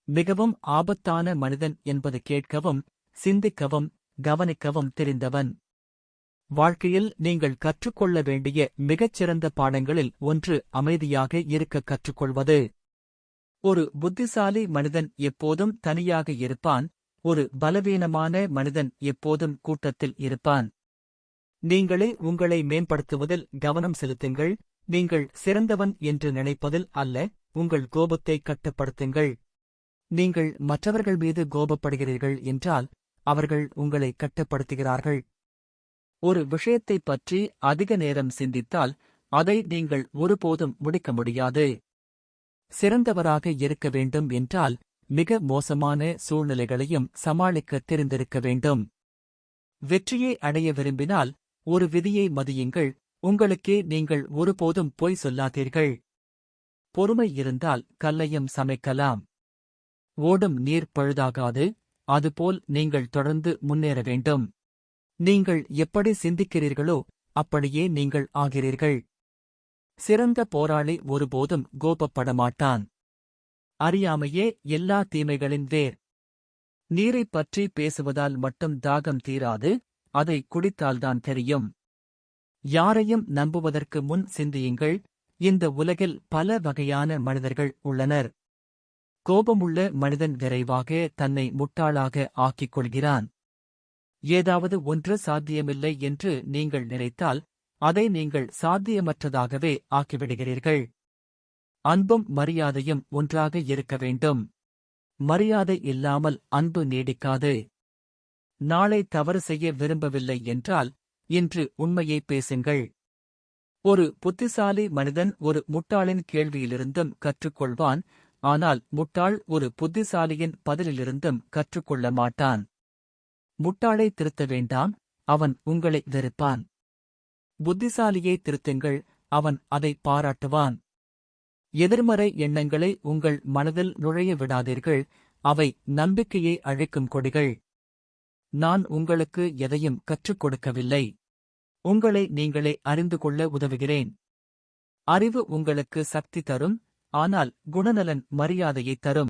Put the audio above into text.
மிகவும் ஆபத்தான மனிதன் என்பது கேட்கவும், சிந்திக்கவும், கவனிக்கவும் தெரிந்தவன். வாழ்க்கையில் நீங்கள் கற்றுக்கொள்ள வேண்டிய மிகச்சிறந்த பாடங்களில் ஒன்று அமைதியாக இருக்க கற்றுக்கொள்வது. ஒரு புத்திசாலி மனிதன் எப்போதும் தனியாக இருப்பான், ஒரு பலவீனமான மனிதன் எப்போதும் கூட்டத்தில் இருப்பான். நீங்களே உங்களை மேம்படுத்துவதில் கவனம் செலுத்துங்கள், நீங்கள் சிறந்தவன் என்று நினைப்பதில் அல்ல, உங்கள் கோபத்தை கட்டுப்படுத்துங்கள். நீங்கள் மற்றவர்கள் மீது கோபப்படுகிறீர்கள் என்றால், அவர்கள் உங்களை கட்டுப்படுத்துகிறார்கள். ஒரு விஷயத்தைப் பற்றி அதிக நேரம் சிந்தித்தால், அதை நீங்கள் ஒருபோதும் முடிக்க முடியாது. சிறந்தவராக இருக்க வேண்டும் என்றால், மிக மோசமான சூழ்நிலைகளையும் சமாளிக்க தெரிந்திருக்க வேண்டும். வெற்றியை அடைய விரும்பினால், ஒரு விதியை மதியுங்கள், உங்களுக்கே நீங்கள் ஒருபோதும் பொய் சொல்லாதீர்கள். பொறுமை இருந்தால் கல்லையும் சமைக்கலாம். ஓடும் நீர் பழுதாகாது, அதுபோல் நீங்கள் தொடர்ந்து முன்னேற வேண்டும். நீங்கள் எப்படி சிந்திக்கிறீர்களோ அப்படியே நீங்கள் ஆகிறீர்கள். சிறந்த போராளி ஒருபோதும் கோபப்படமாட்டான். அறியாமையே எல்லா தீமைகளின் வேர். நீரைப் பற்றி பேசுவதால் மட்டும் தாகம் தீராது, அதை குடித்தால்தான் தெரியும். யாரையும் நம்புவதற்கு முன் சிந்தியுங்கள். இந்த உலகில் பல வகையான மனிதர்கள் உள்ளனர். கோபமுள்ள மனிதன் விரைவாக தன்னை முட்டாளாக ஆக்கிக் கொள்கிறான். ஏதாவது ஒன்று சாத்தியமில்லை என்று நீங்கள் நினைத்தால், அதை நீங்கள் சாத்தியமற்றதாகவே ஆக்கிவிடுகிறீர்கள். அன்பும் மரியாதையும் ஒன்றாக இருக்க வேண்டும். மரியாதை இல்லாமல் அன்பு நீடிக்காது. நாளை தவறு செய்ய விரும்பவில்லை என்றால், இன்று உண்மையை பேசுங்கள். ஒரு புத்திசாலி மனிதன் ஒரு முட்டாளின் கேள்வியிலிருந்தும் கற்றுக்கொள்வான், ஆனால் முட்டாள் ஒரு புத்திசாலியின் பதிலிலிருந்தும் கற்றுக்கொள்ள மாட்டான். முட்டாளை திருத்த வேண்டாம், அவன் உங்களை வெறுப்பான். புத்திசாலியை திருத்துங்கள், அவன் அதை பாராட்டுவான். எதிர்மறை எண்ணங்களை உங்கள் மனதில் நுழைய விடாதீர்கள், அவை நம்பிக்கையை அழிக்கும் கொடிகள். நான் உங்களுக்கு எதையும் கற்றுக் கொடுக்கவில்லை. உங்களை நீங்களே அறிந்து கொள்ள உதவுகிறேன். அறிவு உங்களுக்கு சக்தி தரும், ஆனால் குணநலன் மரியாதையை தரும்.